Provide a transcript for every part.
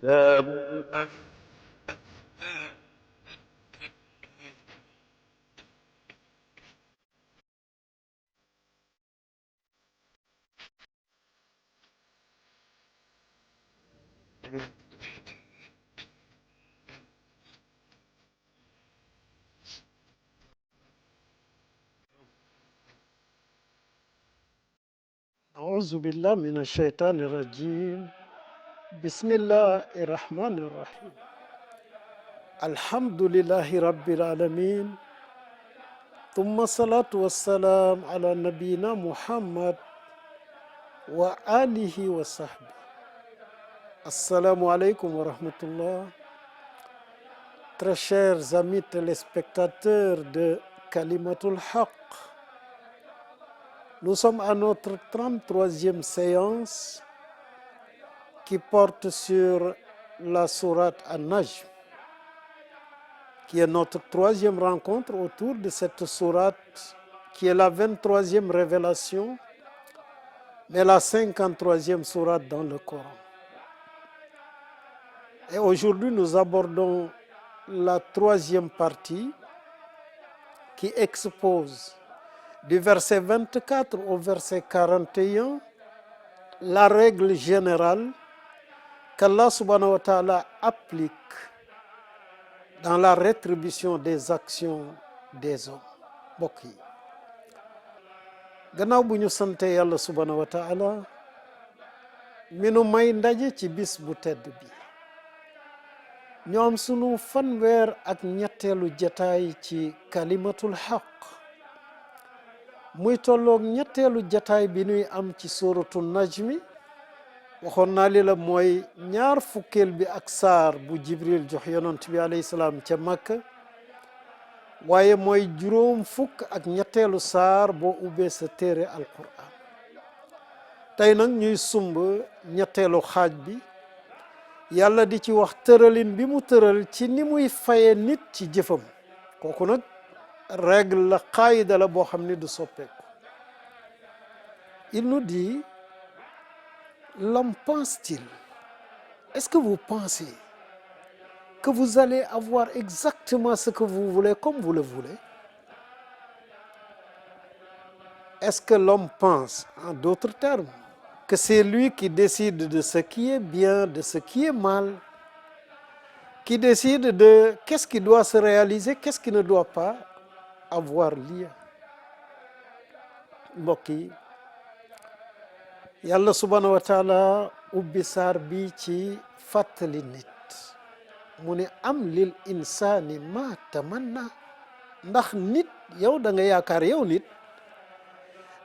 كتاب أعوذ بالله من الشيطان الرجيم بسم الله الرحمن الرحيم الحمد لله رب العالمين ثم الصلاة والسلام على نبينا محمد وآله وصحبه Assalamu alaikum wa rahmatullah. Très chers amis téléspectateurs de Kalimatul Haq, nous sommes à notre 33e séance qui porte sur la sourate An-Najm, qui est notre 3e rencontre autour de cette sourate qui est la 23e révélation, mais la 53e sourate dans le Coran. Et aujourd'hui, nous abordons la 3e partie qui expose du verset 24 au verset 41 la règle générale qu'Allah subhanahu wa ta'ala applique dans la rétribution des actions des hommes. Mbokk yi gannaaw bu ñu sante yàlla subhanahu wa ta'ala mi nu may ndaje ci bis bu tedd bi ñoom sunu fanweer ak ñetteelu jataay ci kalimatul xaq muy tolloog ñetteelu jataay bi nuy am ci suratu najmi waxoon naa li la mooy ñaar fukkeel bi ak saar bu jibril jox yonent bi alayhi salaam ca Makka waaye mooy juróom fukk ak ñetteelu saar boo ubbee sa téere alquran tey nag ñuy sumb ñetteelu xaaj bi yàlla di ci wax tëralin bi mu tëral ci ni muy faye nit ci jëfam kooku nag règle la qaïda la boo xam ni du soppeeku. Il nous dit, l'homme pense-t-il? Est-ce que vous pensez que vous allez avoir exactement ce que vous voulez comme vous le voulez? Est-ce que l'homme pense, en d'autres termes, que c'est lui qui décide de ce qui est bien, de ce qui est mal, qui décide de qu'est-ce qui doit se réaliser, qu'est-ce qui ne doit pas avoir lieu? Mbokk yi yàlla subhanahu wa taala ubbi saar bi ci fàttali nit mu ne am lil insaani ma tamanna ndax nit yow da nga yaakaar yow nit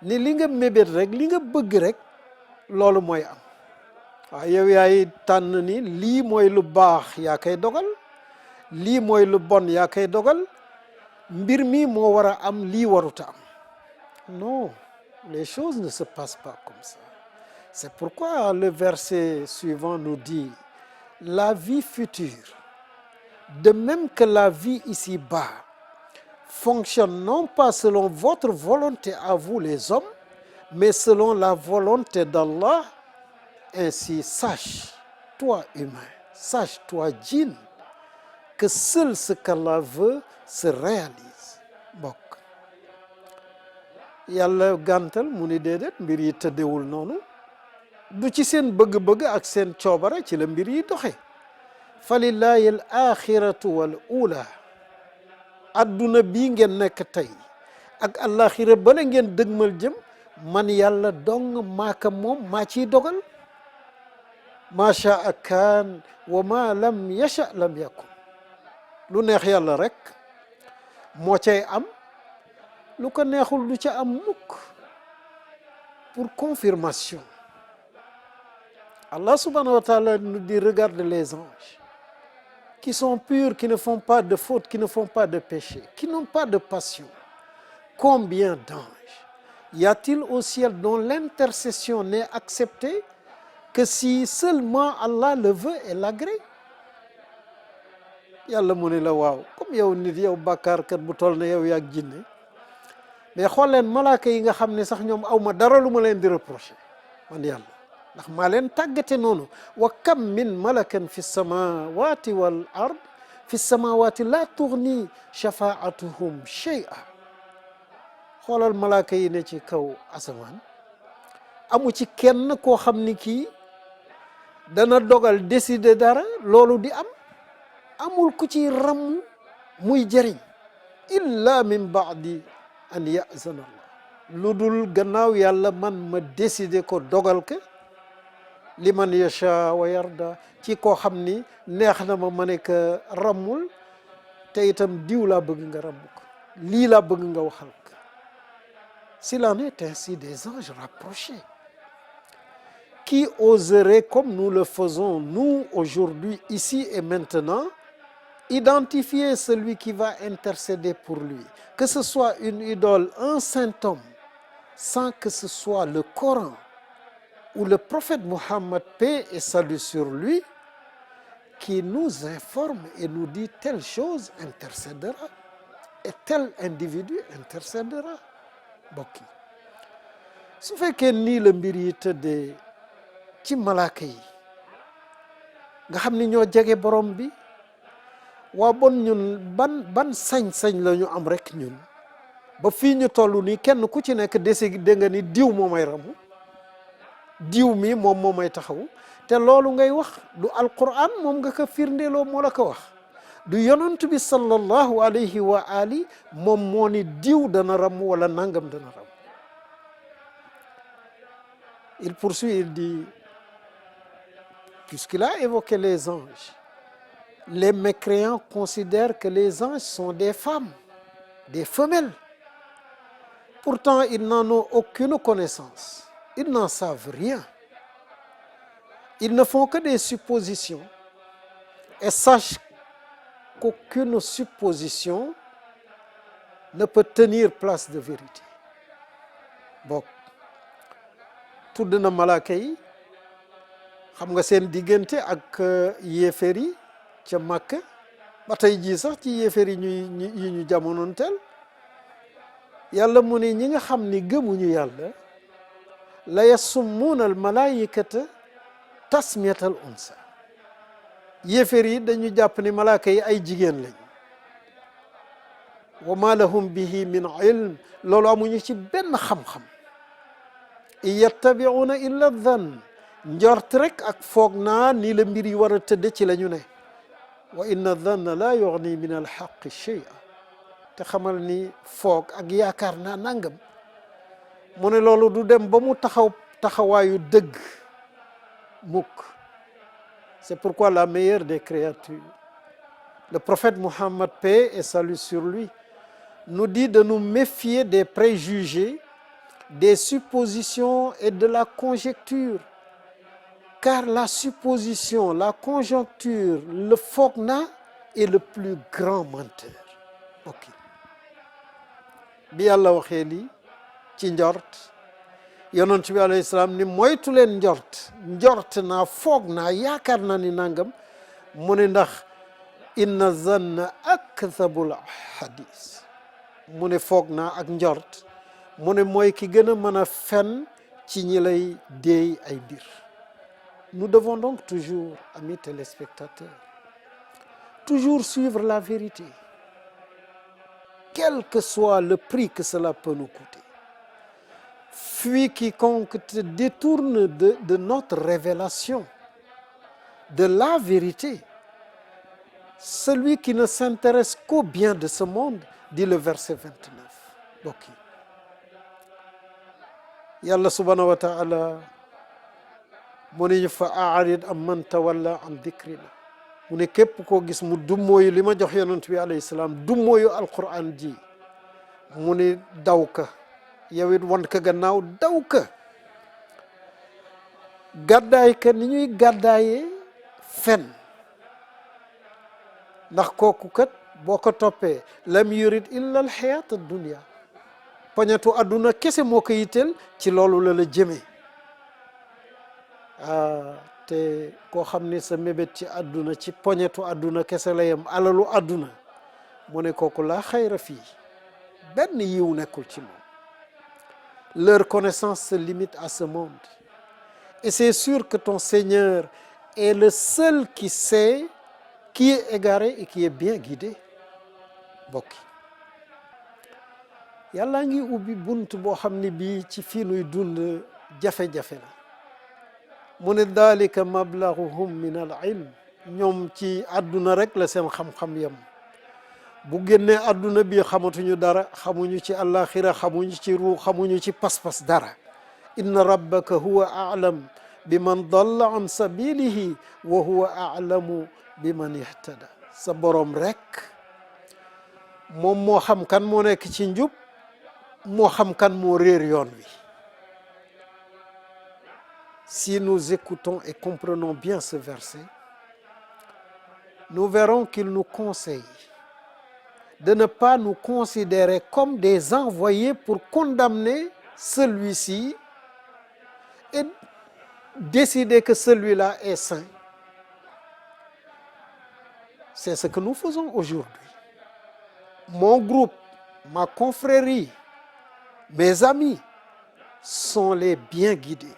ni li nga mébét rek li nga bëgg rek loolu mooy am waaw yow yaay tànn ni lii mooy lu baax yaa koy dogal lii mooy lu bon yaa koy dogal mbir mi moo war a am lii waruta am non, les choses ne se passent pas comme ça. C'est pourquoi le verset suivant nous dit la vie future, de même que la vie ici-bas, fonctionne non pas selon votre volonté à vous les hommes, mais selon la volonté d'Allah. Ainsi, sache, toi humain, sache, toi djinn, que seul ce qu'Allah veut se réalise. Mbokk yàlla gàntal mu ni déedéet mbir yi tëddewul noonu du ci seen bëgg-bëgg ak seen coobare ci la mbir yi doxe fa lillahi al axiratu wal ula adduna bii ngeen nekk tey ak alaxira bala ngeen dëgmal jëm man yàlla dong maaka moom maa ciy dogal ma shaa kaan wa ma lam yasha lam yakun lu neex yàlla rek moo cay am lu ko neexul du ca am mukk. Pour confirmation Allah subhanahu wa ta'ala nous dit regarde les anges qui sont purs, qui ne font pas de faute, qui ne font pas de péché, qui n'ont pas de passion. Combien d'anges y a-t-il au ciel dont l'intercession n'est acceptée que si seulement Allah le veut et l'agrée? yàlla mu ne la waaw comme yow nit yow bàkkaarkat bu toll na yow yaag jinne mais xool leen malaaka yi nga xam ne sax ñoom aw ma dara lu ma leen di reprocher man yàlla ndax maa leen tàggate noonu wa kam min malakan fi samawati wal ard fi samawati la tughni shafaatuhum shay'a xoolal malaaka yi ne ci kaw asamaan amu ci kenn koo xam ni kii dana dogal décider dara loolu di am amul ku ci ram muy jëriñ illa min baadi an yazana allah lu dul gannaaw yàlla man ma décider ko dogal ke liman yacha wa yarda ci koo xam ni neex na ma ne que rammul te itam diw laa bëgg nga ramm ko lii laa bëgg nga waxal ko. S'il en est ainsi des anges rapprochés, qui oserait, comme nous le faisons nous aujourd'hui, ici et maintenant, identifier celui qui va intercéder pour lui, que ce soit une idole, un saint homme, sans que ce soit le Coran ou le prophète Mohammed, paix et salut sur lui, qui nous informe et nous dit telle chose intercédera et tel individu intercédera. Mbokk yi su fekkee nii la mbir yi tëddee ci malaaka yi nga xam ni ñoo jege borom bi, waa bon ñun ban sañ-sañ la ñu am rek ñun ba fii ñu toll nii kenn ku ci nekk décidé nga ni diw moo may ramu, diw mi moom moo may taxawu, te loolu ngay wax du alquran moom nga ko firndeeloo moo la ko wax, du yonent bi sallallahu alayhi wa ali moom moo ni diw dana ram wala nangam dana ram. Il poursuit, il dit, puisqu'il a évoqué les anges, les mécréants considèrent que les anges sont des femmes, des femelles. Pourtant, ils n'en ont aucune connaissance, ils n'en savent rien. Ils ne font que des suppositions et sachent qu'aucune supposition ne peut tenir place de vérité. Bokk tudd na malaaka yi, xam nga seen diggante ak yéeféer yi ca Makka ba tey jii sax ci yéeféer yi ñu jamonoon teel yàlla mu ne ñi nga xam ni gëmuñu yàlla la yasummuuna al malaayikata tasmiyatal unsa, yéeféer yi dañu jàpp ni malaaka yi ay jigéen lañ. wa ma lahum bihi min ilm, loolu amuñu ci benn xam-xam. in yattabi'una illa dhann, njort rek ak foog naa nii la mbir yi war a tëdd ci la ñu ne. wa inna dhanna la yughni min alxaqi shay'a, te xamal ni foog ak yaakaar naa nangam mu ne loolu du dem ba mu taxawaayu dëgg mukk. C'est pourquoi la meilleure des créatures, le prophète Mohammed, paix et salut sur lui, nous dit de nous méfier des préjugés, des suppositions et de la conjecture. Car la supposition, la conjoncture, le foog na est le plus grand menteur. Ok bi yàlla waxee lii ci njort, yonent bi alayhi salaam ni moytu leen njort naa foog naa yaakaar naa ni nangam mu ne ndax inna zanna akdhabul hadis, mu ne foog naa ak njort mu ne mooy ki gën a mën a fen ci ñi lay déey ay mbir. Nous devons donc toujours, amis téléspectateurs, toujours suivre la vérité, quel que soit le prix que cela peut nous coûter. Fuis quiconque te détourne de notre révélation, de la vérité. Celui qui ne s'intéresse qu'au bien de ce monde, dit le verset 29. Ok. Yàlla subhanahu wa ta'ala mu ne ñu fa a'rid amman tawalla an dhikrina, mu ne képp koo gis mu dummóoyu li ma jox yonent bi alayhi salaam, dummóoyu alquran ji, mu ne daw ka yow it wan ka gannaaw, daw ka gàddaay ka ni ñuy gàddaayee fen, ndax kooku kat boo ko toppee lam yurid illa al hayat ad dunya, poñetu àdduna kese moo ko yitteel, ci loolu la jëmee. te koo xam ni sa mébét ci àdduna ci poñetu àdduna kese la yem, alalu àdduna, mu ne kooku laa xayra fii, benn yiw nekkul ci moom. Leur connaissance se limite à ce monde. Et c'est sûr que ton Seigneur est le seul qui sait qui est égaré et qui est bien guidé. Mbokk yi yàlla ngi ubbi bunt boo xam ne bii ci fii nuy dund jafe-jafe la mu ne dalika mablaguhum min al ilm ñoom ci àdduna rek la seen xam-xam yam bu génnee àdduna bi xamatuñu dara, xamuñu ci àllaaxira, xamuñu ci ruux, xamuñu ci pas-pas dara. inna rabbaka huwa a'lam bi man dalla an sabilihi wa huwa a'lamu bi man ihtada. sa borom rek moom moo xam kan moo nekk ci njub, moo xam kan moo réer yoon wi. Si nous écoutons et comprenons bien ce verset, nous verrons qu'il nous conseille de ne pas nous considérer comme des envoyés pour condamner celui-ci et décider que celui-là est saint. C'est ce que nous faisons aujourd'hui. Mon groupe, ma confrérie, mes amis sont les bien guidés.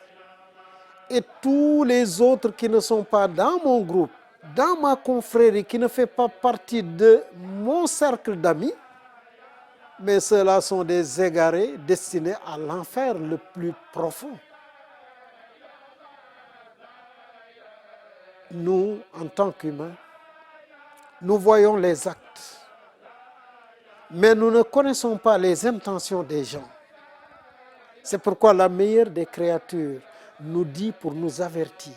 Et tous les autres qui ne sont pas dans mon groupe, dans ma confrérie, qui ne fait pas partie de mon cercle d'amis, mais ceux-là sont des égarés destinés à l'enfer le plus profond. Nous, en tant qu'humains, nous voyons les actes, mais nous ne connaissons pas les intentions des gens. C'est pourquoi la meilleure des créatures nous dit pour nous avertir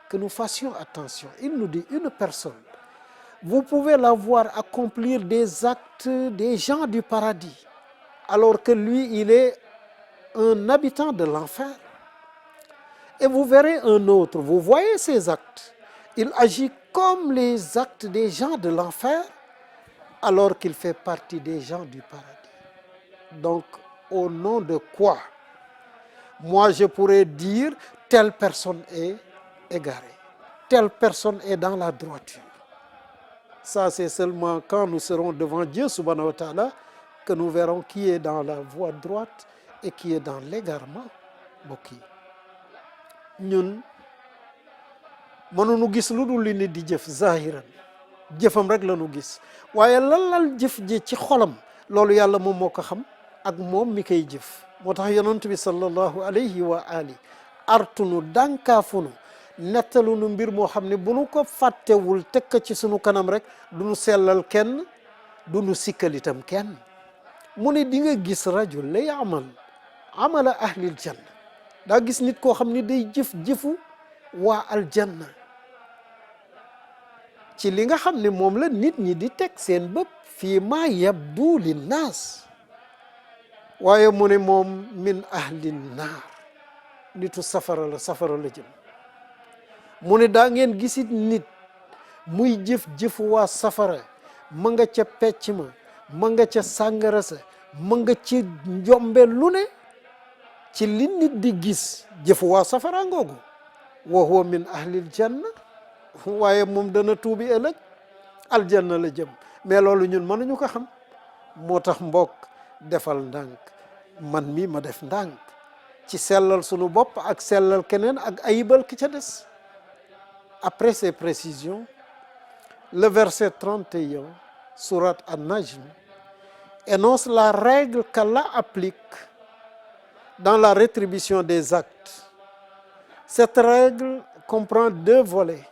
que nous fassions attention. Il nous dit, une personne, vous pouvez la voir accomplir des actes des gens du paradis, alors que lui, il est un habitant de l'enfer. Et vous verrez un autre, vous voyez ses actes, il agit comme les actes des gens de l'enfer, alors qu'il fait partie des gens du paradis. Donc, au nom de quoi moi je pourrais dire telle personne est égarée, telle personne est dans la droiture? Ça, c'est seulement quand nous serons devant Dieu subhanahu wa ta'ala que nous verrons qui est dans la voie droite et qui est dans l'égarement. Mbokk yi ñun mënuñu gis lu dul li nit di jëf zahiran, jëfam rek la ñu gis, waaye lan jëf ji ci xolam loolu yàlla moom moo ko xam ak moom mi koy jëf. moo tax yonent bi sallallahu alayhi wa ali artunu dànkaafunu nettalunu mbir moo xam ne bu nu ko fàttewul tekk ci sunu kanam rek du nu sellal kenn, du nu sikkal itam kenn. mu ne di nga gis rajul lay amala ahlil janna, daa gis nit koo xam ne day jëfu waa aljanna ci li nga xam ne moom la nit ñi di teg seen bëpp fii ma yabdu linnaas, waaye mu ne moom min ahlin naar, nitu safara la jëm. mu ne daa ngeen gisit nit muy jëf waa safara, ma nga ca pecc ma nga ca sàngara sa, ma nga ci njombe lu ne ci li nit di gis jëfu waa safara ngoogu. wa huwa min ahlil janna, waaye moom dana tuubi ëllëg aljanna la jëm. mais loolu ñun mënuñu ko xam. moo tax mbokk defal ndànk, man mi ma def ndànk ci sellal sunu bopp ak sellal keneen ak ayibal ki ca des. Après ces précisions, le verset 31 sourate An-Najm énonce la règle qu'Allah applique dans la rétribution des actes. Cette règle comprend deux volets: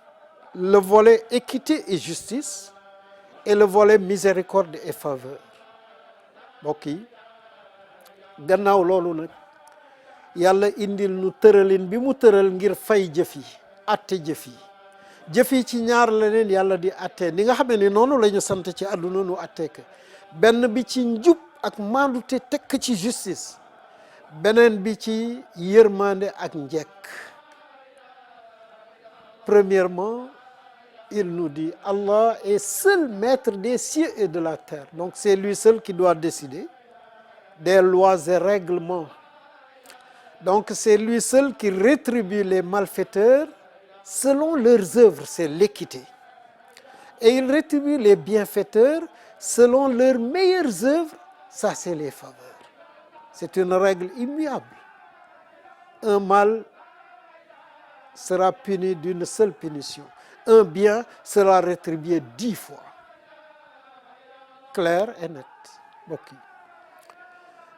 le volet équité et justice et le volet miséricorde et faveur. Mbokk yi gannaaw loolu nag yàlla indil nu tëralin bi mu tëral ngir fay jëf yi, atte jëf yi ci ñaar la leen yàlla di attee. ni nga xamee ni noonu la ñu sant ci àdduna nu attee que benn bi ci njub ak maandute tekk ci justice, beneen bi ci yërmande ak njekk. Premièrement, il nous dit Allah est seul maître des cieux et de la terre. Donc c'est lui seul qui doit décider des lois et règlements. Donc c'est lui seul qui rétribue les malfaiteurs selon leurs œuvres, c'est l'équité. Et il rétribue les bienfaiteurs selon leurs meilleures œuvres, ça c'est les faveurs. C'est une règle immuable. Un mal sera puni d'une seule punition. Un bien sera rétribué 10 fois. Clair et net mbokk yi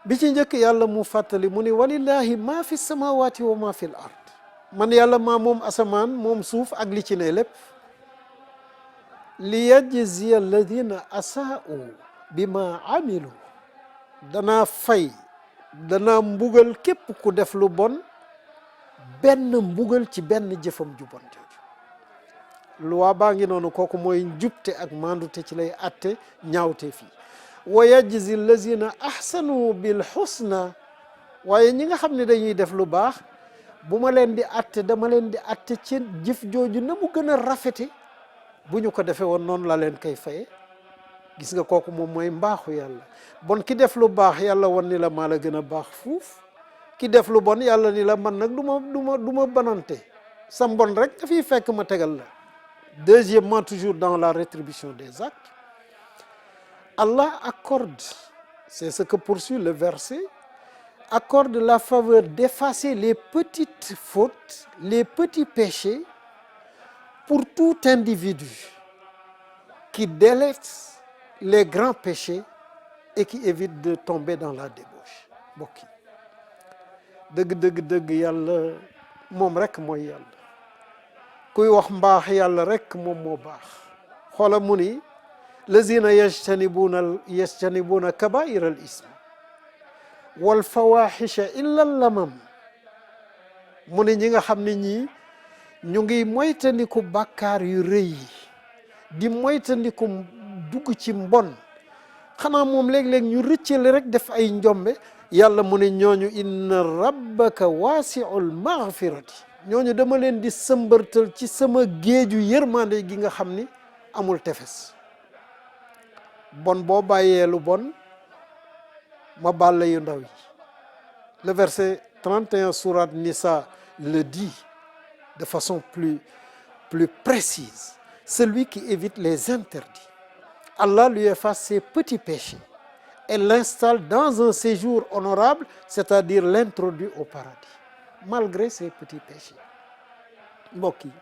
bi ci njëkk yàlla mu fàttali mu ni walillahi ma fi samawati wa ma fi l ard man yàlla maa moom asamaan moom suuf ak li ci ne lépp li yajziya alladina asaa'u bima amilu danaa fay danaa mbugal képp ku def lu bon benn mbugal ci benn jëfam ju bon jooju loi baa ngi noonu kooku mooy njubte ak mandute ci lay atte ñaawte fii wa yajzi allazina ahsanu bil husna waaye ñi nga xam ne dañuy def lu baax bu ma leen di atte dama leen di atte ci jëf jooju na mu gën a rafete bu ñu ko defee woon noonu la leen koy faye gis nga kooku moom mooy mbaaxu yàlla bon ki def lu baax yàlla wan ni la maa la gën a baax fuuf ki def lu bon yàlla ni la man nag du ma banante sa mbon rek dafiy fekk ma tegal la. Deuxièmement, toujours dans la rétribution des actes, Allah accorde, c'est ce que poursuit le verset, accorde la faveur d'effacer les petites fautes, les petits péchés pour tout individu qui délaisse les grands péchés et qui évite de tomber dans la débauche. Mbokk yi dëgg yàlla moom rek mooy yàlla kuy wax mbaax yàlla rek moom moo baax xoola mu ni lazina yajtanibuuna kabaira al ism wal fawahisha illa lamam mu ni ñi nga xam ne ñii ñu ngi moytandiku bàkkaar yu rëy yi di moytandiku dugg ci mbon xanaa moom léeg-léeg ñu rëccale rek def ay njombe yàlla mu ne ñooñu inna rabbaka waasiul maghfirati ñooñu dama leen di sëmbartal ci sama géeju yërmande gi nga xam ni amul tefes bon boo bàyyee lu bon ma baal la yu ndaw yi le verset 31 sourate Nisa le dit de façon plus précise. Celui qui évite les interdits, Allah lui efface ses petits péchés et l'installe dans un séjour honorable, c'est-à-dire l'introduit au paradis, malgré ses petits péchés. mbokk yi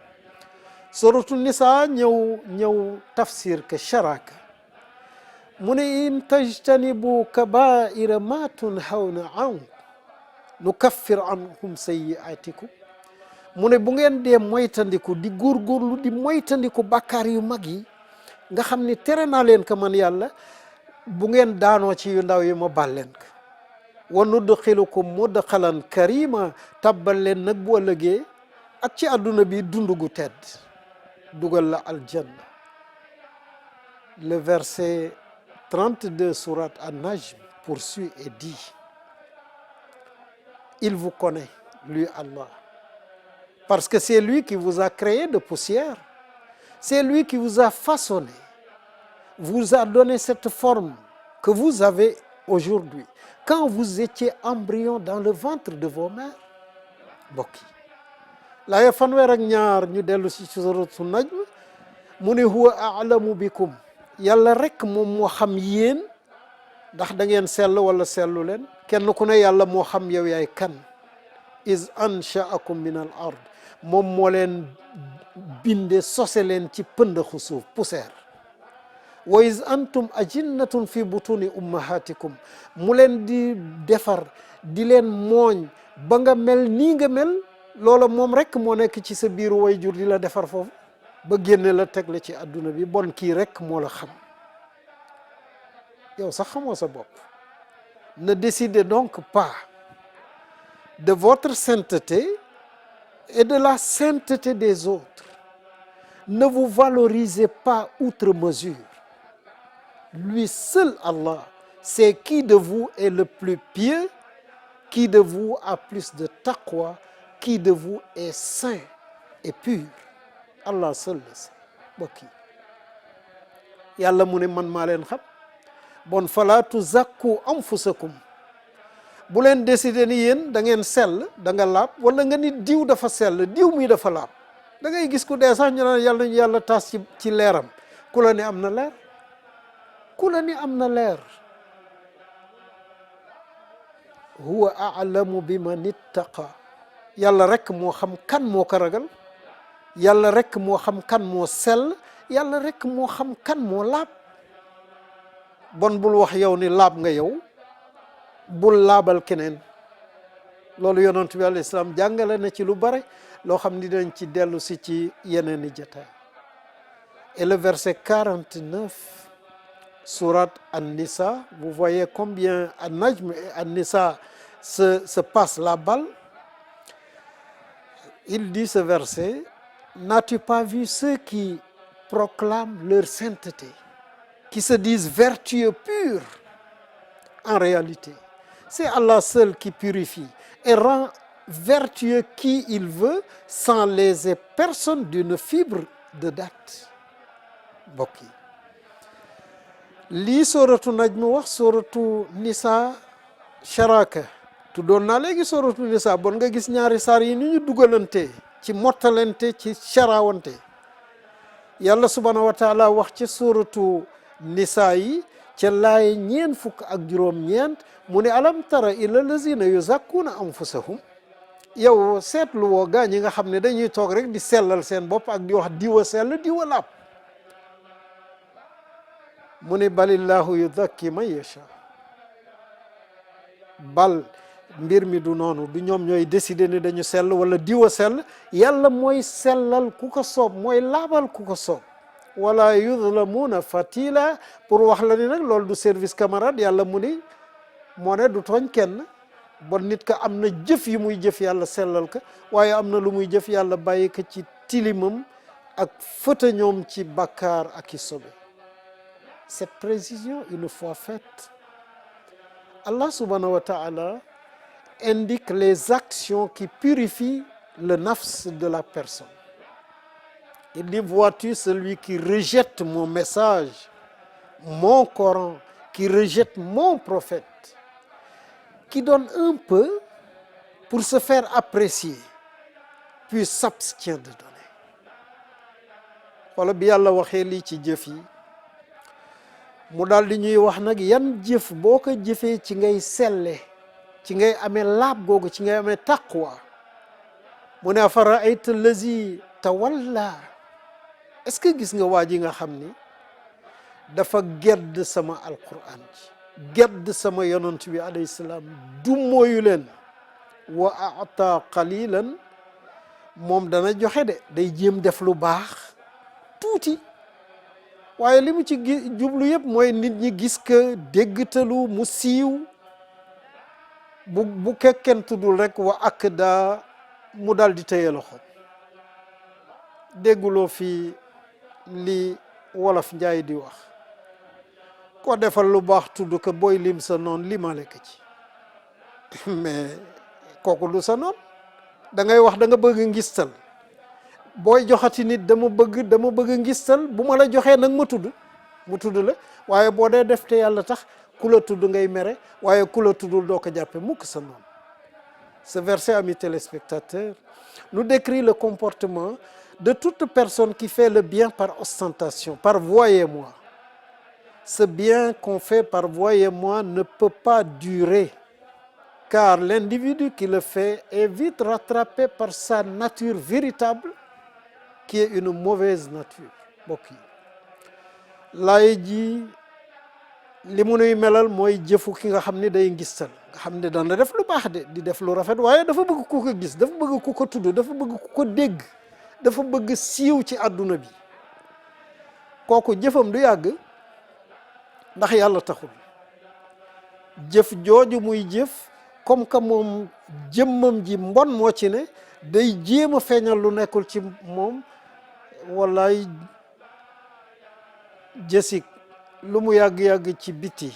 suratu Nisa ñëw tafsir ke sharaka mu ne in tajtanibu kabaira ma tunhawna an nukaffir ankum sayyi'atikum mu ne bu ngeen dee moytandiku di góorgóorlu di moytandiku bàkkaar yu mag yi nga xam ni tere naa leen ko man yàlla bu ngeen daanoo ci yu ndaw yi ma bal leen ko wa nudxilukum mudxalan karima tabbal leen nag bu ëllëgee ak ci àdduna bi dund gu tedd dugal la aljanna. Le verset 32 sourate An-Najm poursuit et dit: il vous connaît, lui Allah, parce que c'est lui qui vous a créé de poussière, c'est lui qui vous a façonné, vous a donné cette forme que vous avez aujourd'hui quand vous étiez embryon dans le ventre de vos mères. mbokk yi laaya fanweer ak ñaar ñu dellu si suuratu Najm mu ne huwa a'lamu bikum yàlla rek moom moo xam yéen ndax da ngeen sell wala sellu leen kenn ku ne yàlla moo xam yow yaay kan. is ansha'akum min al ard moom moo leen binde sose leen ci pëndaxu suuf poussière. wa is antum ajinnatun fi butuni ummahatikum mu leen di defar di leen mooñ ba nga mel nii nga mel loola moom rek moo nekk ci sa biiru way jur di la defar foofu ba génne la teg la ci àdduna bi bon kii rek moo la xam yow sax xamoo sa bopp. Ne décidez donc pas de votre sainteté et de la sainteté des autres. Ne vous valorisez pas outre mesure. Lui seul, Allah, sait qui de vous est le plus pieux, qui de vous a plus de taqwa, qui de vous est saint et pur. Allah seul le sait. mbokk yi yàlla mu ne man maa leen xam bon fala tuzakku anfusakum bu leen décider ni yéen da ngeen sell da nga laab wala nga ni diw dafa sell diw mi dafa laab da ngay gis ku dee sax ñu naan yàlla nañu yàlla taas ci leeram ku la ni am na leer ku la ni am na leer. huwa a'lamu biman ittaqa yàlla rek moo xam kan moo ko ragal, yàlla rek moo xam kan moo sell, yàlla rek moo xam kan moo laab. bon bul wax yow ni laab nga yow, bul laabal keneen. loolu yonent bi alayhi salaam jàngale na ci lu bare loo xam ni dañ ci dellu si ci yeneen i jotaay. Et le verset 49 sourate An-Nisa, vous voyez combien An-Najm et An-Nisa se passent la balle. Il dit ce verset: n'as-tu pas vu ceux qui proclament leur sainteté, qui se disent vertueux purs? En réalité, c'est Allah seul qui purifie et rend vertueux qui il veut sans léser personne d'une fibre de date. mbokk yi lii sooratu Najm wax, sooratu Nisa sharaka tuddoon naa léegi sooratu Nisa. bon nga gis ñaari saar yi ni ñu dugalante ci mottalante ci sharawante. yàlla subhanahu wa taala wax ci sooratu Nisa yi ca laay 46 mu ne alam tara ila lazina yuzakkuuna anfusahum. yow seetlu woo gaa ñi nga xam ne dañuy toog rek di sellal seen bopp ak di wax diwa sell diwa laab. mu ne balillahu yuzakki man yasha. bal mbir mi du noonu, du ñoom ñooy décider ne dañu sell wala diwa sell. yàlla mooy sellal ku ko soob, mooy laabal ku ko soob. wala yuzlamuuna fatila. pour wax la ni nag loolu du service camarade. yàlla mu ni moo ne du tooñ kenn. bon nit ka am na jëf yi muy jëf yàlla sellal ka, waaye am na lu muy jëf yàlla bàyyi ko ci tilimam ak fëta ñoom ci bakkaar ak i sobe. Cette précision, une fois faite, Allah subhanahu wa ta'ala indique les actions qui purifient le nafs de la personne. Il dit: vois-tu celui qui rejette mon message, mon Coran, qui rejette mon prophète, qui donne un peu pour se faire apprécier, puis s'abstient de donner. Wala bi Yàlla waxee lii ci jëf yi, mu daal di ñuy wax nag yan jëf boo ko jëfee ci ngay selle, ci ngay amee laab googu, ci ngay amee taqwa. mu ne afara ayta lazi tawalla. est-ce que gis nga waa ji nga xam ni dafa gedd sama alquran ci, gedd sama yonent bi alayhi salaam, du mooyu leen. wa ata qalilan, moom dana joxe de, day jéem def lu baax tuuti, waaye li mu ci jublu yëpp mooy nit ñi gis que déggtalu mu siiw. bu kekken tuddul rek wa ak daa mu dal di tëye loxo. dégguloo fii li wolof njaay di wax: ko defal lu baax tudd ko, booy lim sa noon limale ko ci. mais kooku du sa noon. da ngay wax da nga bëgg ngistal. booy joxati nit dama bëgg ngistal, bu ma la joxee nag ma tudd mu tudd la. waaye boo dee def te yàlla tax, ku la tudd ngay mere, waaye ku la tuddul doo ko jàppe mukk sa noonu. Ce verset, amis téléspectateurs, nous décrit le comportement de toute personne qui fait le bien par ostentation, par voyez-moi. Ce bien qu'on fait par voyez-moi ne peut pas durer, car l'individu qui le fait est vite rattrapé par sa nature véritable, qui est une mauvaise nature. mbokk yi laay ji li mu nuy melal mooy jëfu ki nga xam ne day ngistal, nga xam ne dana def lu baax de, di def lu rafet, waaye dafa bëgg ku ko gis, dafa bëgg ku ko tudd, dafa bëgg ku ko dégg, dafa bëgg siiw ci àdduna bi. kooku jëfam du yàgg, ndax yàlla taxul. jëf jooju muy jëf, comme que moom jëmmam ji mbon moo ci ne, day jéem a feeñal lu nekkul ci moom. wallaay jësik lu mu yàgg-yàgg ci biti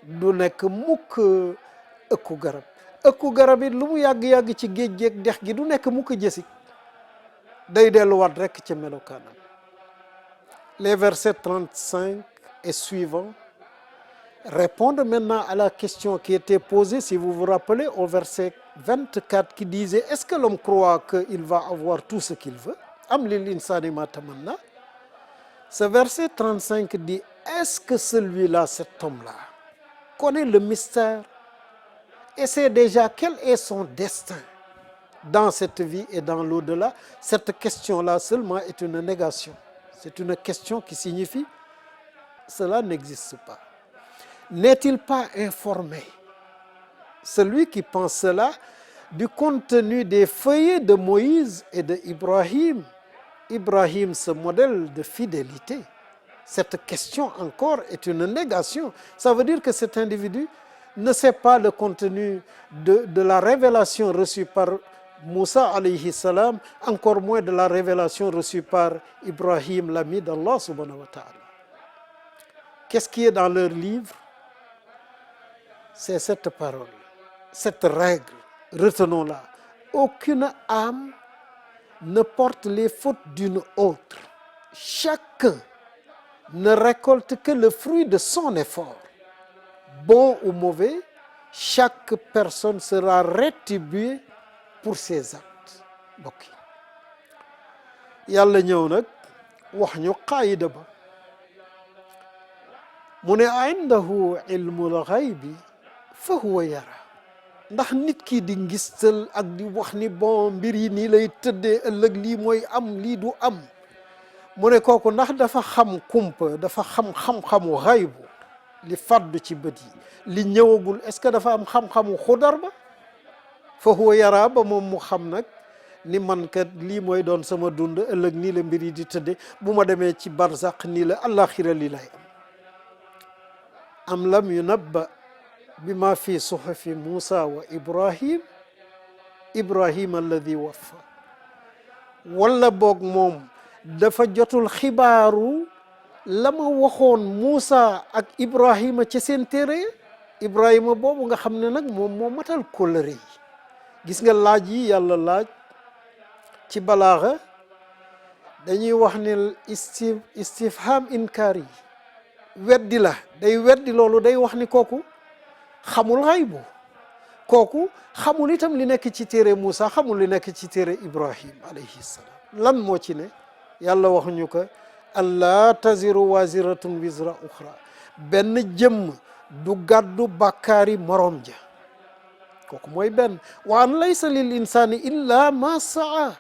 du nekk mukk ëkku garab. ëkku garab it lu mu yàgg-yàgg ci géej géej dex gi du nekk mukk jësik, day delluwaat rekk ci melokaanam. Les versets 35 et suivants répondent maintenant à la question qui était posée, si vous vous rappelez, au verset 24 qui disait: est-ce que l'homme croit qu'il va avoir tout ce qu'il veut? Am lil insani ma tamanna. Ce verset 35 dit: est-ce que celui-là, cet homme-là, connaît le mystère et sait déjà quel est son destin? dans cette vie et dans l'au-delà, cette question-là seulement est une négation. C'est une question qui signifie cela n'existe pas. N'est-il pas informé, celui qui pense cela, du contenu des feuillets de Moïse et de Ibrahim? Ibrahim, ce modèle de fidélité. Cette question encore est une négation. Ça veut dire que cet individu ne sait pas le contenu de la révélation reçue par Moussa alayhi salam, encore moins de la révélation reçue par Ibrahim, l'ami d'Allah subhanahu wa ta'ala. Qu'est-ce qui est dans leur livre? C'est cette parole, cette règle. Retenons-la. Aucune âme ne porte les fautes d'une autre. Chacun ne récolte que le fruit de son effort. Bon ou mauvais, chaque personne sera rétribuée pour ses actes. Mbokk yi yàlla ñëw nag wax ñu qaayida ba mu ne indahu ilmul ghaybi fa huwa yara. ndax nit ki di ngistal ak di wax ni bon mbir yi nii lay tëddee ëllëg lii mooy am lii du am, mu ne kooku ndax dafa xam kumpa, dafa xam xam-xamu xaybu, li fàddu ci bët yi, li ñëwagul, est-ce que dafa am xam-xamu xudar ba? fa huwa yara ba moom mu xam nag ni man kat lii mooy doon sama dund ëllëg nii la mbir yi di tëdde, bu ma demee ci barzaq nii la, àllaaxira lii lay am lam yunabba bima fi suhufi Musa wa Ibrahim, Ibrahim alladi waffa. wala boog moom dafa jotul xibaaru la ma waxoon Musa ak Ibrahima ci seen téere. Ibrahima boobu nga xam ne nag moom moo matal kóllëre yi. gis nga laaj yi yàlla laaj ci balaaxa dañuy wax ne istifham inkaari, weddi la, day weddi loolu, day wax ni kooku xamul xaybu, kooku xamul itam li nekk ci téere Moussa, xamul li nekk ci téere Ibrahim alayhi salaam. lan moo ci ne? yàlla waxuñu ko allaa taziru waziratun wizra uxra, benn jëmm du gàddu bàkkaari morom ja, kooku mooy benn. wa an laysa lil insani illa ma saa,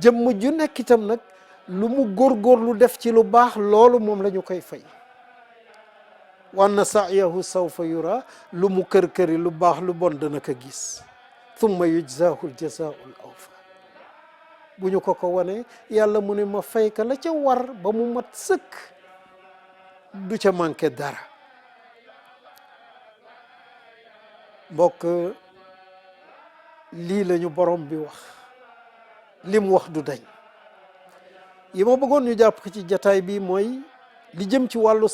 jëmm ju nekk itam nag lu mu góorgóorlu def ci lu baax loolu moom la ñu koy fay. wa anna sa'yahu sawfa yura, lu mu kër-këri lu baax lu bon dana ko gis. thumma yujzahu al-jazaa'u al-awfa, bu ñu ko wane yàlla mu ne ma fay ka la ca war ba mu mat sëkk, du ca manqué dara. mbokk lii la ñu borom bi wax, li mu wax du dañ. yi ma bëggoon ñu jàpp ko ci jataay bi mooy li jëm ci wàllu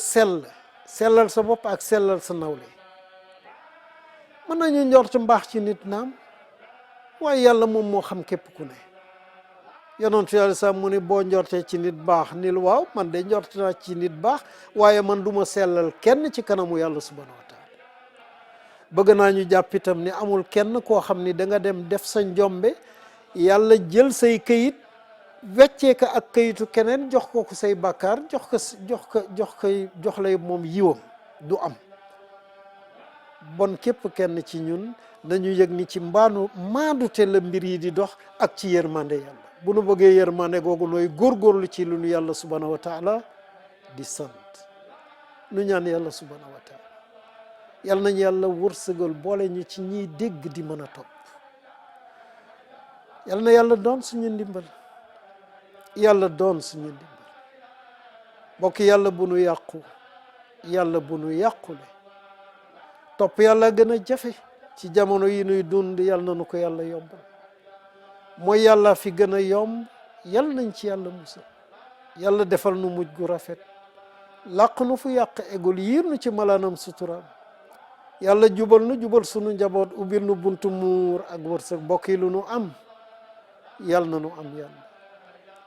sellal sa bopp ak sellal sa nawle. mën nañu njort mbaax ci nit naam, waaye yàlla moom moo xam képp ku ne. yonentu Yàlla sax mu ne boo njortee ci nit baax nil waaw man de njort naa ci nit baax, waaye man du ma sellal kenn ci kanamu yàlla subhanahu wa taala. bëgg naa ñu jàpp itam ni amul kenn koo xam ni da nga dem def sa njombe, yàlla jël say këyit weccee ko ak këyitu keneen jox ko say bàkkaar, jox lay moom yiwam. du am. bon képp kenn ci ñun nañu yëg ni ci maandute la mbir yi di dox ak ci yërmande yàlla. bu nu bëggee yërmande googu nooy góorgóorlu ci lu nu yàlla subhanahu wa taala di sant. nu ñaan yàlla subhanahu wa taala yàlla nañ yàlla wërsëgal boole ñu ci ñiy dégg di mën a topp. yàlla na yàlla doon suñu ndimbal, yàlla doon suñu ndimbal. mbokk yàlla bu nu yàqu, yàlla bu nu yàqule. topp yàlla gën a jafe ci jamono yi nuy dund, yàlla na nu ko yàlla yombal. mooy yàlla fi gën a yomb, yàlla nañ ci yàlla musal. yàlla defal nu mujj gu rafet, làq nu fu yàq egul, yiir nu ci malaanam suturaam. yàlla jubal nu jubal sunu njaboot, ubbil nu buntu muur ak wërsëg. mbokk yi lu nu am yàlla na nu am yàlla,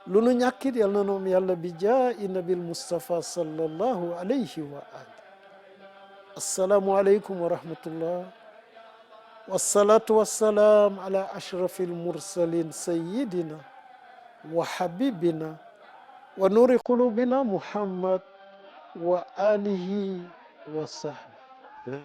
lu nu ñàkkit yàlla na nu am yàlla, bi jaa'i nabil Mustafa sallallahu alayhi wa ali. assalaamu aleykum wa rahmatullah. wassalatu wassalaam ala ashrafil mursalin sayyidina wa habibina wa nuri qulubina Muhammad wa alihi wa sahbihi.